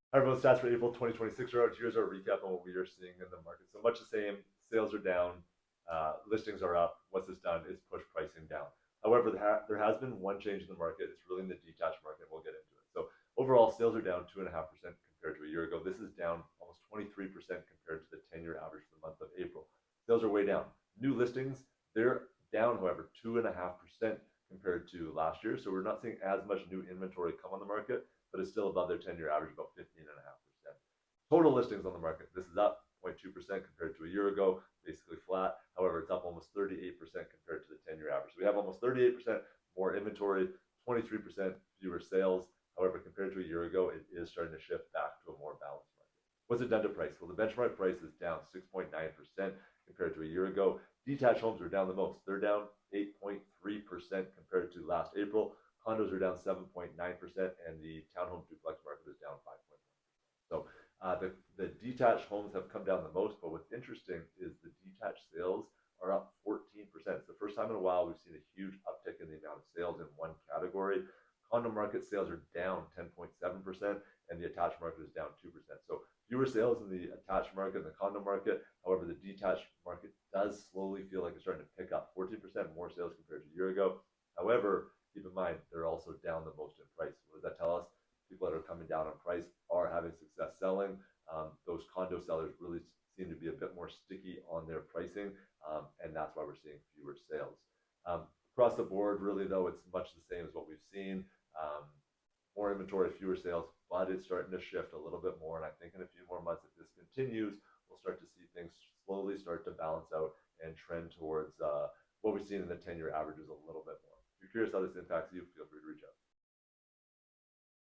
Hi everyone, stats for April 2026 are out. Here's our recap on what we are seeing in the market. So much the same. Sales are down, listings are up. What's this done? It's pushed pricing down. However, there has been one change in the market. It's really in the detached market. We'll get into it. So overall, sales are down 2.5% compared to a year ago. This is down almost 23% compared to the 10-year average for the month of April. Sales are way down. New listings, they're down, however, 2.5% compared to last year. So we're not seeing as much new inventory come on the market, but it's still above their 10-year average, about 15.5%. Total listings on the market, this is up 0.2% compared to a year ago, basically flat. However, it's up almost 38% compared to the 10-year average. So we have almost 38% more inventory, 23% fewer sales. However, compared to a year ago, it is starting to shift back to a more balanced market. What's it done to price? Well, the benchmark price is down 6.9% compared to a year ago. Detached homes are down the most. They're down 8.3% compared to last April. Condos are down 7.9%, and the townhome duplex market is down 5.1%. So the detached homes have come down the most, but what's interesting is the detached sales are up 14%. It's the first time in a while we've seen a huge uptick in the amount of sales in one category. Condo market sales are down 10.7%, and the attached market is down 2%. So fewer sales in the attached market and the condo market. However, the detached market does slowly feel like it's starting to pick up. 14% more sales compared to a year ago. However, keep in mind, they're also down the most in price. What does that tell us? People that are coming down on price are having success selling. Those condo sellers really seem to be a bit more sticky on their pricing, and that's why we're seeing fewer sales. Across the board, really, though, it's much the same as what we've seen. More inventory, fewer sales, but it's starting to shift a little bit more. And I think in a few more months, if this continues, we'll start to see things slowly start to balance out and trend towards what we've seen in the 10-year averages a little bit more. If you're curious how this impacts you, feel free to reach out.